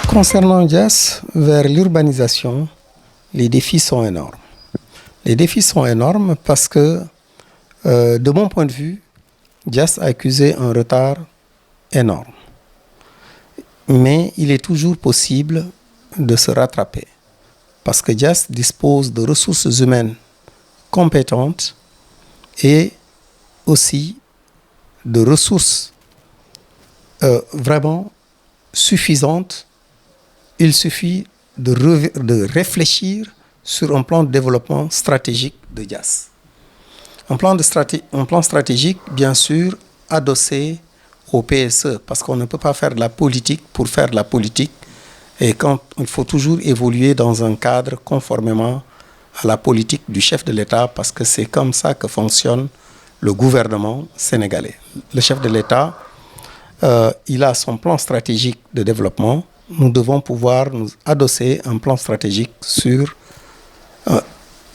Concernant Diass, vers l'urbanisation, les défis sont énormes. Les défis sont énormes parce que, de mon point de vue, Diass a accusé un retard énorme. Mais il est toujours possible de se rattraper parce que Diass dispose de ressources humaines compétentes et aussi de ressources vraiment suffisantes. Il suffit de réfléchir sur un plan de développement stratégique de Diass. Un plan stratégique, bien sûr, adossé au PSE, parce qu'on ne peut pas faire de la politique pour faire de la politique, et quand il faut toujours évoluer dans un cadre conformément à la politique du chef de l'État, parce que c'est comme ça que fonctionne le gouvernement sénégalais. Le chef de l'État, il a son plan stratégique de développement. Nous devons pouvoir nous adosser un plan stratégique sur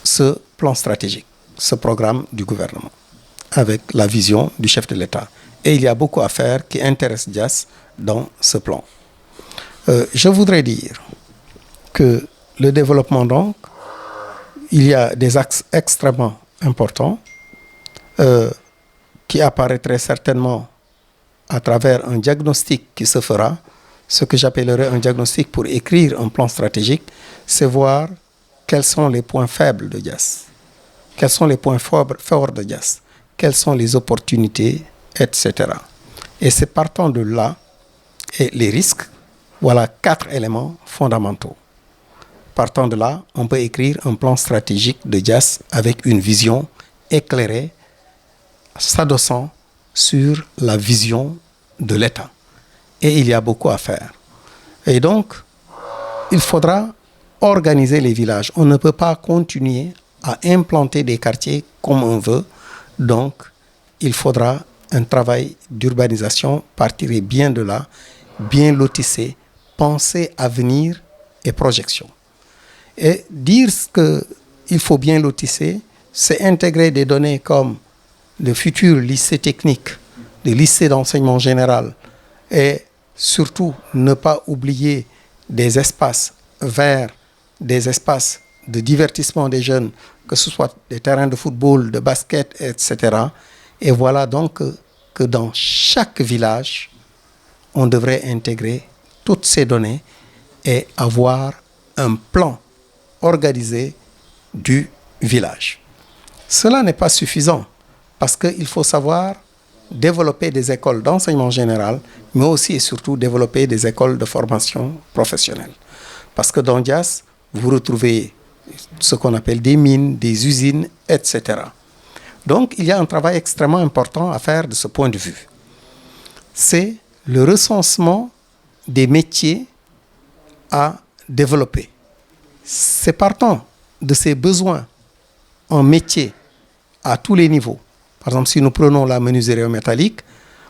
ce plan stratégique, ce programme du gouvernement, avec la vision du chef de l'État. Et il y a beaucoup à faire qui intéresse Diass dans ce plan. Je voudrais dire que le développement, donc, il y a des axes extrêmement importants qui apparaîtraient certainement à travers un diagnostic qui se fera. Ce que j'appellerais un diagnostic pour écrire un plan stratégique, c'est voir quels sont les points faibles de Diass, quels sont les points forts de Diass, quelles sont les opportunités, etc. Et c'est partant de là, et les risques, voilà 4 éléments fondamentaux. Partant de là, on peut écrire un plan stratégique de Diass avec une vision éclairée, s'adossant sur la vision de l'État. Et il y a beaucoup à faire. Et donc, il faudra organiser les villages. On ne peut pas continuer à implanter des quartiers comme on veut. Donc, il faudra un travail d'urbanisation, partirait bien de là, bien lotissé, penser avenir et projection. Et dire qu'il faut bien lotisser, c'est intégrer des données comme le futur lycée technique, le lycée d'enseignement général, et surtout ne pas oublier des espaces verts, des espaces de divertissement des jeunes, que ce soit des terrains de football, de basket, etc. Et voilà donc que dans chaque village, on devrait intégrer toutes ces données et avoir un plan organisé du village. Cela n'est pas suffisant parce qu'il faut savoir développer des écoles d'enseignement général, mais aussi et surtout développer des écoles de formation professionnelle. Parce que dans Diass, vous retrouvez ce qu'on appelle des mines, des usines, etc. Donc, il y a un travail extrêmement important à faire de ce point de vue. C'est le recensement des métiers à développer. C'est partant de ces besoins en métiers à tous les niveaux. Par exemple, si nous prenons la menuiserie métallique,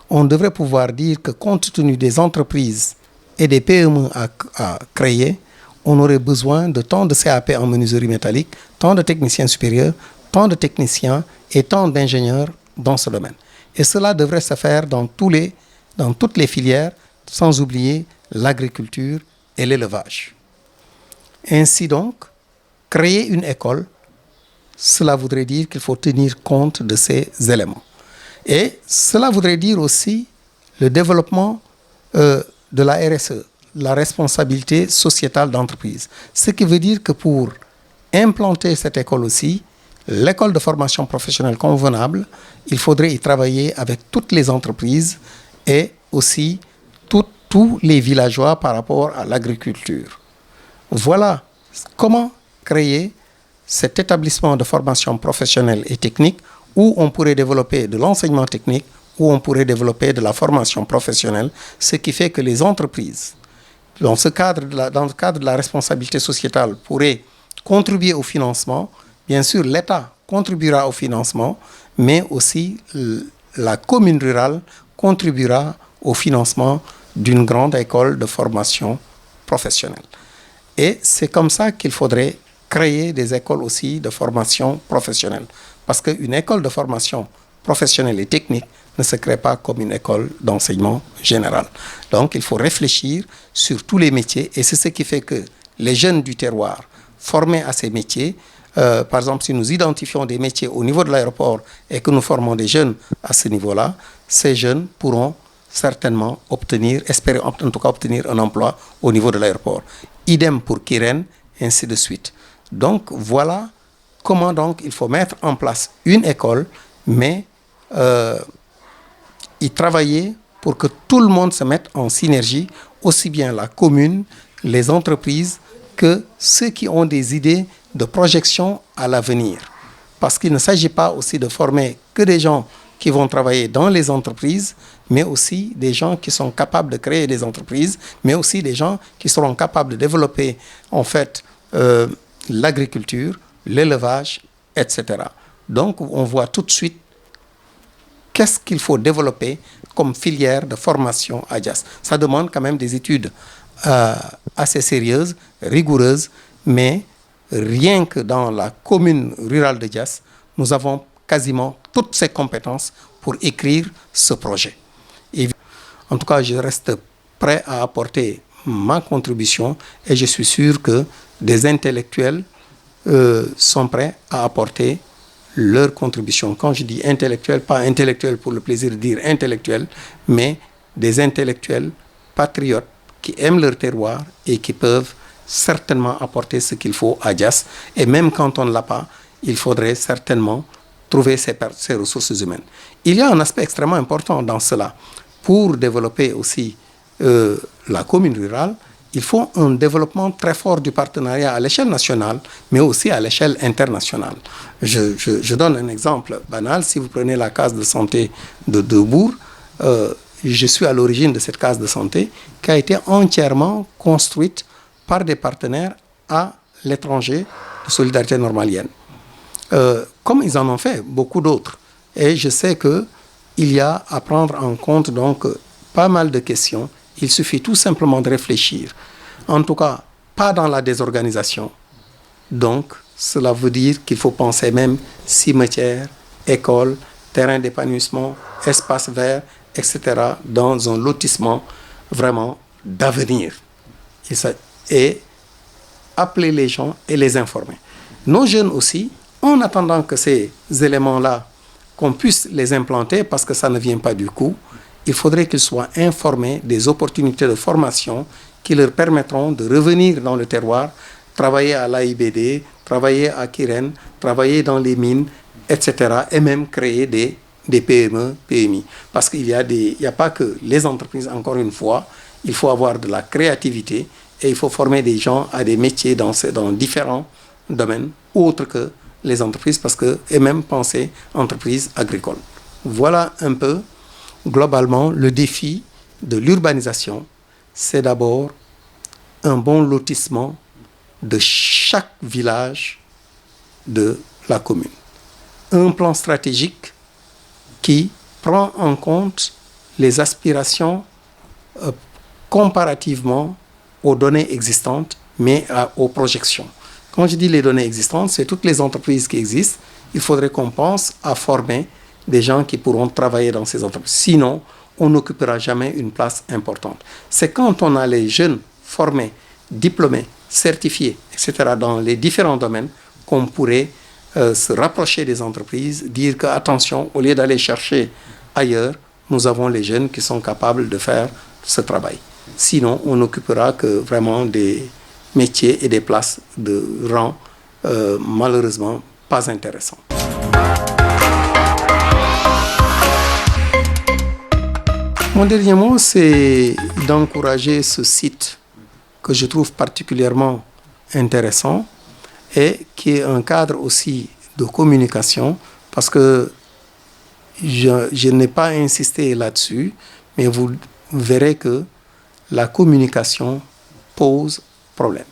on devrait pouvoir dire que compte tenu des entreprises et des PME à créer, on aurait besoin de tant de CAP en menuiserie métallique, tant de techniciens supérieurs, tant de techniciens et tant d'ingénieurs dans ce domaine. Et cela devrait se faire dans toutes les filières, sans oublier l'agriculture et l'élevage. Ainsi donc, créer une école, cela voudrait dire qu'il faut tenir compte de ces éléments. Et cela voudrait dire aussi le développement de la RSE, la responsabilité sociétale d'entreprise. Ce qui veut dire que pour implanter cette école aussi, l'école de formation professionnelle convenable, il faudrait y travailler avec toutes les entreprises et aussi tous les villageois par rapport à l'agriculture. Voilà comment créer cet établissement de formation professionnelle et technique où on pourrait développer de l'enseignement technique, où on pourrait développer de la formation professionnelle, ce qui fait que les entreprises, dans le cadre de la responsabilité sociétale, pourraient contribuer au financement. Bien sûr, l'État contribuera au financement, mais aussi la commune rurale contribuera au financement d'une grande école de formation professionnelle. Et c'est comme ça qu'il faudrait créer des écoles aussi de formation professionnelle. Parce qu'une école de formation professionnelle et technique ne se crée pas comme une école d'enseignement général. Donc, il faut réfléchir sur tous les métiers et c'est ce qui fait que les jeunes du terroir formés à ces métiers, par exemple, si nous identifions des métiers au niveau de l'aéroport et que nous formons des jeunes à ce niveau-là, ces jeunes pourront certainement espérer en tout cas obtenir un emploi au niveau de l'aéroport. Idem pour Kirène, ainsi de suite. Donc, voilà comment donc il faut mettre en place une école, mais y travailler pour que tout le monde se mette en synergie, aussi bien la commune, les entreprises, que ceux qui ont des idées de projection à l'avenir. Parce qu'il ne s'agit pas aussi de former que des gens qui vont travailler dans les entreprises, mais aussi des gens qui sont capables de créer des entreprises, mais aussi des gens qui seront capables de développer en fait l'agriculture, l'élevage, etc. Donc on voit tout de suite qu'est-ce qu'il faut développer comme filière de formation à Diass. Ça demande quand même des études assez sérieuses, rigoureuses, mais rien que dans la commune rurale de Diass, nous avons quasiment toutes ces compétences pour écrire ce projet. Et en tout cas, je reste prêt à apporter ma contribution et je suis sûr que des intellectuels sont prêts à apporter leur contribution. Quand je dis intellectuel, pas intellectuel pour le plaisir de dire intellectuel, mais des intellectuels patriotes qui aiment leur terroir et qui peuvent certainement apporter ce qu'il faut à Diass. Et même quand on ne l'a pas, il faudrait certainement trouver ces ressources humaines. Il y a un aspect extrêmement important dans cela. Pour développer aussi la commune rurale, il faut un développement très fort du partenariat à l'échelle nationale, mais aussi à l'échelle internationale. Je donne un exemple banal. Si vous prenez la case de santé de Bourg, je suis à l'origine de cette case de santé qui a été entièrement construite par des partenaires à l'étranger de Solidarité Normalienne. Comme ils en ont fait beaucoup d'autres. Et je sais qu'il y a à prendre en compte donc pas mal de questions. Il suffit tout simplement de réfléchir. En tout cas, pas dans la désorganisation. Donc, cela veut dire qu'il faut penser même cimetière, école, terrain d'épanouissement, espace vert, etc. dans un lotissement vraiment d'avenir. Et appeler les gens et les informer. Nos jeunes aussi, en attendant que ces éléments-là, qu'on puisse les implanter parce que ça ne vient pas du coup, il faudrait qu'ils soient informés des opportunités de formation qui leur permettront de revenir dans le terroir, travailler à l'AIBD, travailler à Kirène, travailler dans les mines, etc. et même créer des PME, PMI. Parce qu'il y a pas que les entreprises, encore une fois, il faut avoir de la créativité et il faut former des gens à des métiers dans différents domaines autres que les entreprises, parce que, et même penser entreprise agricole. Voilà un peu, globalement, le défi de l'urbanisation. C'est d'abord un bon lotissement de chaque village de la commune. Un plan stratégique qui prend en compte les aspirations comparativement aux données existantes, mais aux projections. Quand je dis les données existantes, c'est toutes les entreprises qui existent. Il faudrait qu'on pense à former des gens qui pourront travailler dans ces entreprises. Sinon, on n'occupera jamais une place importante. C'est quand on a les jeunes formés, diplômés, certifiés, etc., dans les différents domaines, qu'on pourrait se rapprocher des entreprises, dire que, attention, au lieu d'aller chercher ailleurs, nous avons les jeunes qui sont capables de faire ce travail. Sinon, on n'occupera que vraiment des métiers et des places de rang malheureusement pas intéressants. Mon dernier mot, c'est d'encourager ce site que je trouve particulièrement intéressant et qui est un cadre aussi de communication, parce que je n'ai pas insisté là-dessus, mais vous verrez que la communication pose problème.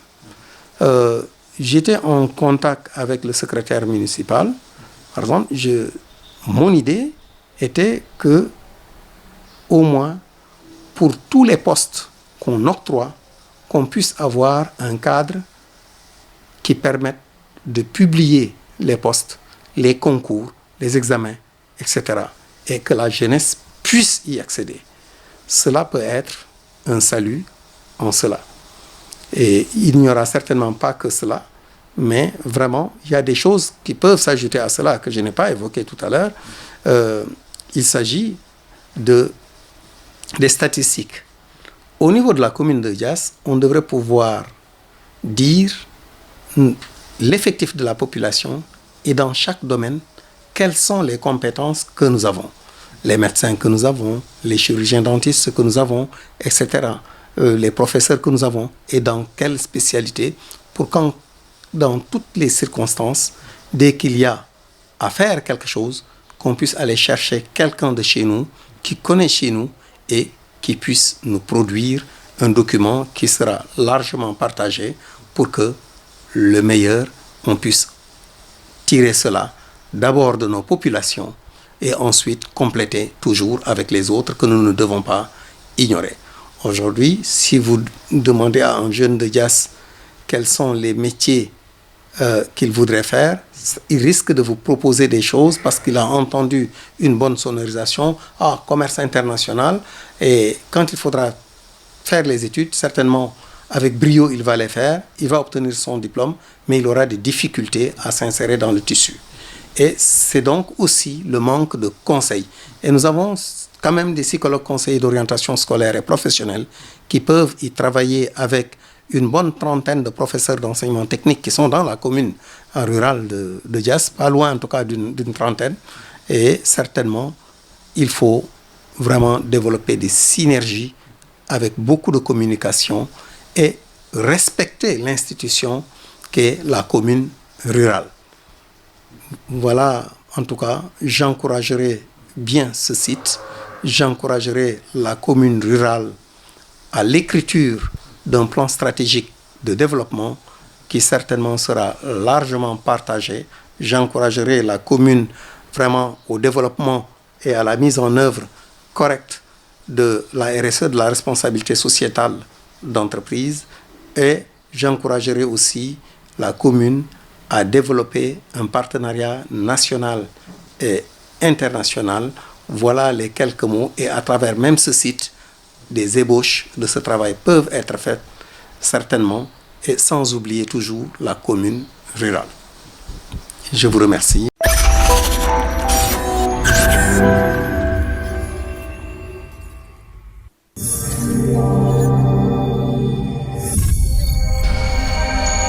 J'étais en contact avec le secrétaire municipal. Par exemple, mon idée était que, au moins, pour tous les postes qu'on octroie, qu'on puisse avoir un cadre qui permette de publier les postes, les concours, les examens, etc. et que la jeunesse puisse y accéder. Cela peut être un salut en cela. Et il n'y aura certainement pas que cela, mais vraiment, il y a des choses qui peuvent s'ajouter à cela que je n'ai pas évoqué tout à l'heure. Il s'agit des statistiques. Au niveau de la commune de Diass, on devrait pouvoir dire l'effectif de la population et dans chaque domaine, quelles sont les compétences que nous avons. Les médecins que nous avons, les chirurgiens dentistes que nous avons, etc. Les professeurs que nous avons et dans quelle spécialité pour quand, dans toutes les circonstances, dès qu'il y a à faire quelque chose, qu'on puisse aller chercher quelqu'un de chez nous qui connaît chez nous et qui puisse nous produire un document qui sera largement partagé pour que le meilleur, on puisse tirer cela d'abord de nos populations et ensuite compléter toujours avec les autres que nous ne devons pas ignorer. Aujourd'hui, si vous demandez à un jeune de Diass quels sont les métiers qu'il voudrait faire, il risque de vous proposer des choses parce qu'il a entendu une bonne sonorisation, commerce international, et quand il faudra faire les études, certainement avec brio il va les faire, il va obtenir son diplôme, mais il aura des difficultés à s'insérer dans le tissu. Et c'est donc aussi le manque de conseils. Et nous avons quand même des psychologues conseillers d'orientation scolaire et professionnelle qui peuvent y travailler avec une bonne trentaine de professeurs d'enseignement technique qui sont dans la commune rurale de Diass, pas loin en tout cas d'une trentaine. Et certainement, il faut vraiment développer des synergies avec beaucoup de communication et respecter l'institution qu'est la commune rurale. Voilà, en tout cas, j'encouragerai bien ce site, j'encouragerai la commune rurale à l'écriture d'un plan stratégique de développement qui certainement sera largement partagé. J'encouragerai la commune vraiment au développement et à la mise en œuvre correcte de la RSE, de la responsabilité sociétale d'entreprise, et j'encouragerai aussi la commune à développer un partenariat national et international. Voilà les quelques mots, et à travers même ce site, des ébauches de ce travail peuvent être faites certainement, et sans oublier toujours la commune rurale. Je vous remercie.